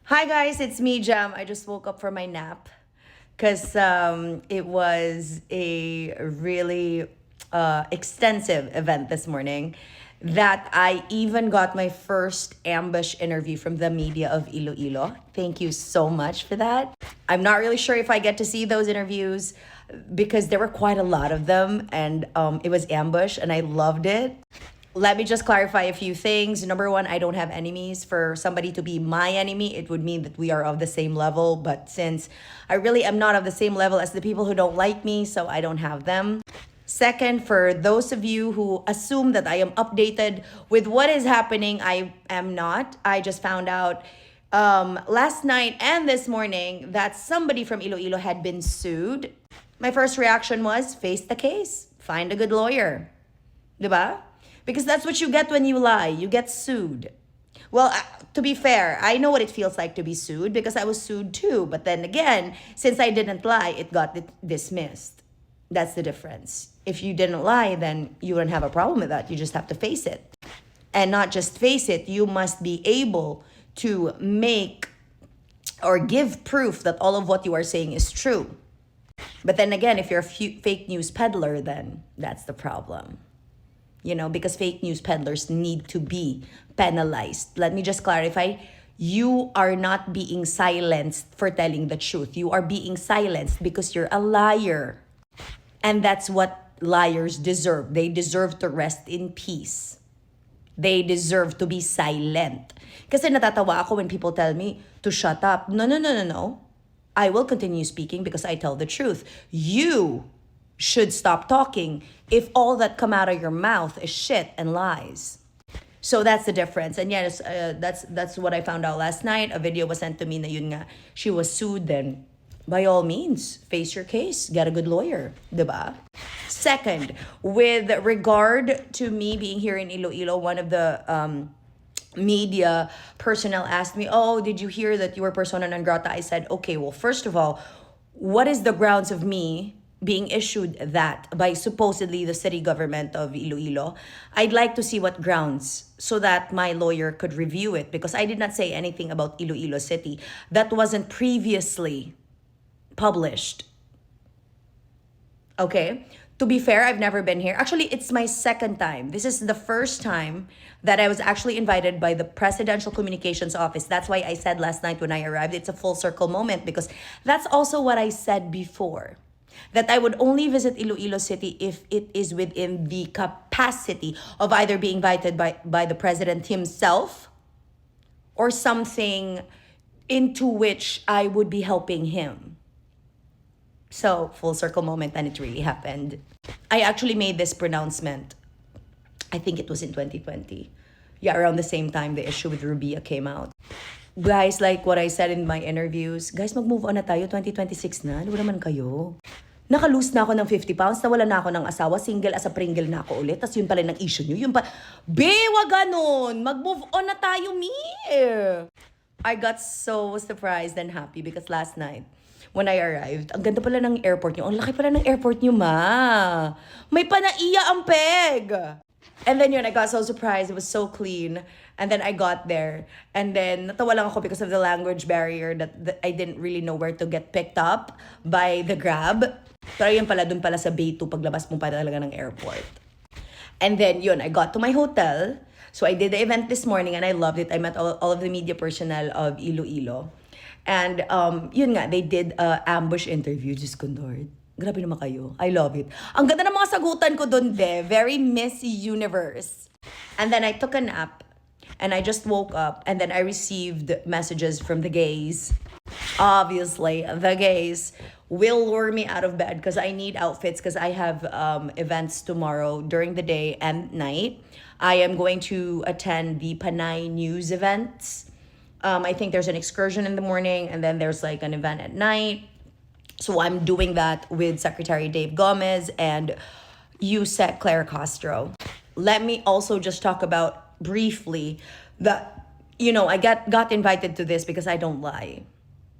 Hi guys, it's me, Jam. I just woke up from my nap because it was a really extensive event this morning that I even got my first ambush interview from the media of Iloilo. Thank you so much for that. I'm not really sure if I get to see those interviews because there were quite a lot of them and it was ambush and I loved it. Let me just clarify a few things. Number one, I don't have enemies. For somebody to be my enemy, it would mean that we are of the same level. But since I really am not of the same level as the people who don't like me, so I don't have them. Second, for those of you who assume that I am updated with what is happening, I am not. I just found out last night and this morning that somebody from Iloilo had been sued. My first reaction was face the case, find a good lawyer. Diba? Because that's what you get when you lie. You get sued. Well, to be fair, I know what it feels like to be sued because I was sued too. But then again, since I didn't lie, it got dismissed. That's the difference. If you didn't lie, then you don't have a problem with that. You just have to face it. And not just face it, you must be able to make or give proof that all of what you are saying is true. But then again, if you're a fake news peddler, then that's the problem. Because fake news peddlers need to be penalized. Let me just clarify. You are not being silenced for telling the truth. You are being silenced because you're a liar. And that's what liars deserve. They deserve to rest in peace. They deserve to be silent. Kasi natatawa ako when people tell me to shut up. No, no, no, no, no. I will continue speaking because I tell the truth. You should stop talking if all that come out of your mouth is shit and lies. So that's the difference. And yes, that's what I found out last night. A video was sent to me na yun nga, she was sued. Then by all means, face your case. Get a good lawyer. Diba? Second, with regard to me being here in Iloilo, one of the media personnel asked me, oh, did you hear that you were persona non grata? I said, okay, well, first of all, what is the grounds of me being issued that by supposedly the city government of Iloilo? I'd like to see what grounds so that my lawyer could review it because I did not say anything about Iloilo City. That wasn't previously published. Okay? To be fair, I've never been here. Actually, it's my second time. This is the first time that I was actually invited by the Presidential Communications Office. That's why I said last night when I arrived, it's a full circle moment because that's also what I said before. That I would only visit Iloilo City if it is within the capacity of either being invited by the president himself or something into which I would be helping him. So, full circle moment, and it really happened. I actually made this pronouncement. I think it was in 2020. Yeah, around the same time the issue with Rubia came out. Guys, like what I said in my interviews, guys, mag-move on na tayo, 2026 na. Ano naman kayo? Naka-lose na ako ng 50 pounds, nawala na ako ng asawa, single as a Pringle na ako ulit, tas yun pala ng issue nyo, yun pa, wag ganun, mag-move on na tayo, me. I got so surprised and happy because last night, when I arrived, ang ganda pala ng airport nyo, ang laki pala ng airport nyo, ma. May panaiya ang peg. And then yun, I got so surprised. It was so clean. And then I got there. And then natawa lang ako because of the language barrier that I didn't really know where to get picked up by the Grab. Pero yun pala, dun pala sa Bay 2, paglabas mo pa talaga ng airport. And then yun, I got to my hotel. So I did the event this morning and I loved it. I met all of the media personnel of Iloilo. And yun nga, they did ambush interview. Diyos ko, Lord. Grabe naman kayo. I love it. Ang ganda ng mga sagutan ko doon, very Miss Universe. And then I took a nap. And I just woke up. And then I received messages from the gays. Obviously, the gays will lure me out of bed because I need outfits because I have events tomorrow during the day and night. I am going to attend the Panay News events. I think there's an excursion in the morning and then there's like an event at night. So I'm doing that with Secretary Dave Gomez and USEC Claire Castro. Let me also just talk about briefly that, I got invited to this because I don't lie.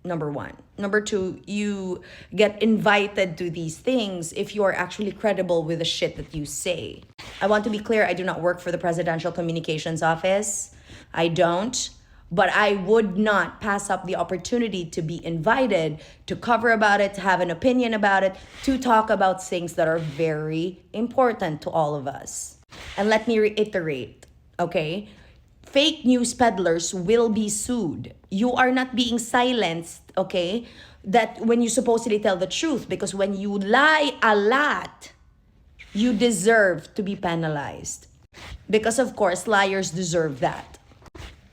Number one. Number two, you get invited to these things if you are actually credible with the shit that you say. I want to be clear, I do not work for the Presidential Communications Office. I don't. But I would not pass up the opportunity to be invited to cover about it, to have an opinion about it, to talk about things that are very important to all of us. And let me reiterate, okay? Fake news peddlers will be sued. You are not being silenced, okay? That when you supposedly tell the truth, because when you lie a lot, you deserve to be penalized. Because of course, liars deserve that.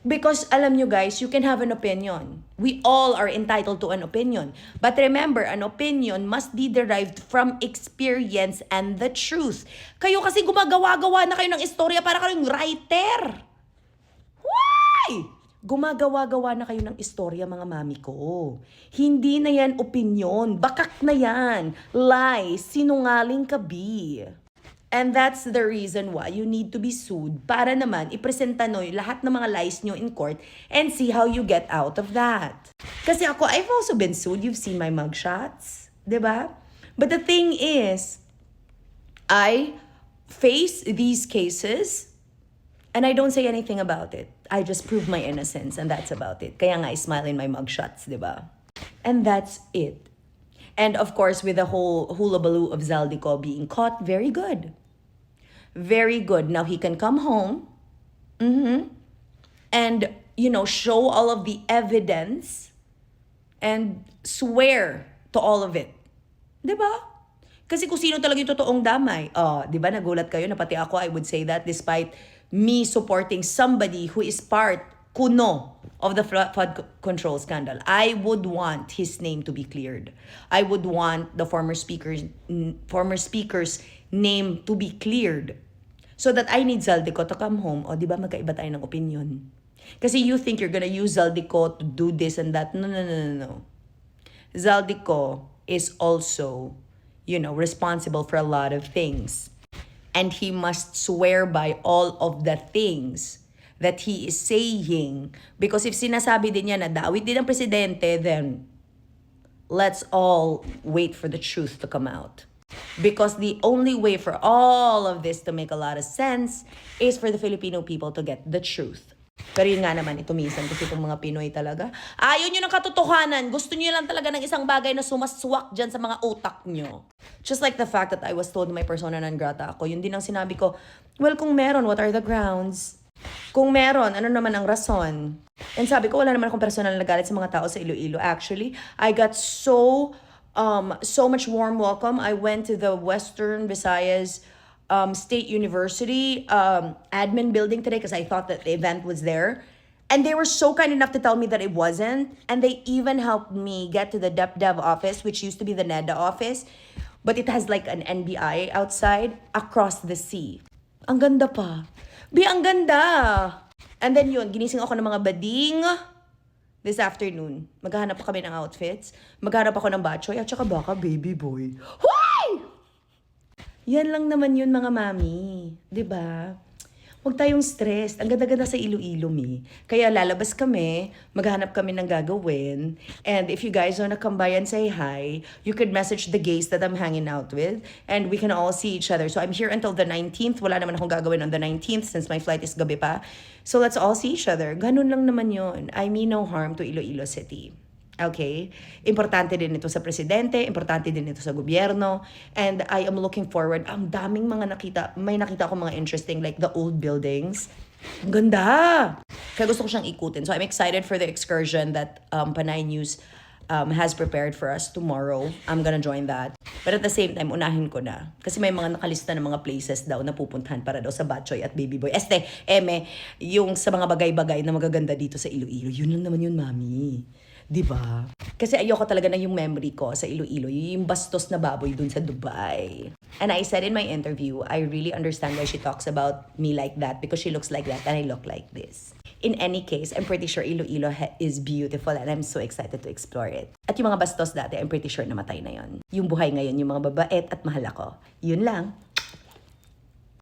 Because alam nyo guys, you can have an opinion. We all are entitled to an opinion. But remember, an opinion must be derived from experience and the truth. Kayo kasi gumagawa-gawa na kayo ng istorya para kayong writer. Why? Gumagawa-gawa na kayo ng istorya, mga mami ko. Hindi na yan opinion. Bakak na yan. Lie. Sinungaling ka, bi. And that's the reason why you need to be sued para naman ipresenta nyo lahat ng mga lies nyo in court and see how you get out of that. Kasi ako, I've also been sued. You've seen my mugshots. Diba? But the thing is, I face these cases and I don't say anything about it. I just prove my innocence and that's about it. Kaya nga I smile in my mugshots, diba? And that's it. And of course, with the whole hula-baloo of Zaldico being caught, very good. Very good. Now he can come home and, show all of the evidence and swear to all of it. Diba? Kasi kung sino talaga yung totoong damay. Diba, nagulat kayo na pati ako, I would say that despite me supporting somebody who is part, kuno, of the flood control scandal. I would want his name to be cleared. I would want the former speaker's name to be cleared. So that I need Zaldico to come home. O, di ba magkaiba tayo ng opinion? Kasi you think you're gonna use Zaldico to do this and that. No. Zaldico is also, responsible for a lot of things. And he must swear by all of the things that he is saying. Because if sinasabi din niya na dawit din ang presidente, then let's all wait for the truth to come out. Because the only way for all of this to make a lot of sense is for the Filipino people to get the truth. Pero yun nga naman, ito minsan kasi itong mga Pinoy talaga. Ayaw nyo ng katotohanan. Gusto nyo lang talaga ng isang bagay na sumaswak dyan sa mga utak nyo. Just like the fact that I was told my persona non grata ako. Yun din ang sinabi ko, well, kung meron, what are the grounds? Kung meron, ano naman ang rason? And sabi ko, wala naman akong personal na galit sa mga tao sa Iloilo. Actually, I got so much warm welcome. I went to the Western Visayas State University admin building today because I thought that the event was there. And they were so kind enough to tell me that it wasn't. And they even helped me get to the DepDev office, which used to be the NEDA office. But it has like an NBI outside across the sea. Ang ganda pa. Ang ganda! And then yun, ginising ako ng mga bading this afternoon. Maghahanap pa kami ng outfits. Maghahanap ako ng batchoy at saka baka baby boy. Hoy! Yan lang naman yun, mga mami. 'Di ba? Huwag tayong stressed. Ang ganda-ganda sa Iloilo, mi. Kaya lalabas kami, maghanap kami ng gagawin. And if you guys wanna come by and say hi, you could message the gays that I'm hanging out with. And we can all see each other. So I'm here until the 19th. Wala naman akong gagawin on the 19th since my flight is gabi pa. So let's all see each other. Ganun lang naman yun. I mean no harm to Iloilo City. Okay? Importante din ito sa presidente, importante din ito sa gobyerno, and I am looking forward. Ang daming mga may nakita ko mga interesting, like the old buildings. Ang ganda! Kaya gusto ko siyang ikutin. So I'm excited for the excursion that Panay News has prepared for us tomorrow. I'm gonna join that. But at the same time, unahin ko na. Kasi may mga nakalista ng mga places daw na pupuntahan para daw sa Batchoy at Baby Boy. Yung sa mga bagay-bagay na magaganda dito sa Iloilo. Yun lang naman yun, mami. Diba? Kasi ayoko talaga na yung memory ko sa Iloilo, yung bastos na baboy dun sa Dubai. And I said in my interview, I really understand why she talks about me like that because she looks like that and I look like this. In any case, I'm pretty sure Iloilo is beautiful and I'm so excited to explore it. At yung mga bastos dati, I'm pretty sure namatay na yon. Yung buhay ngayon, yung mga babait at mahal ako. Yun lang.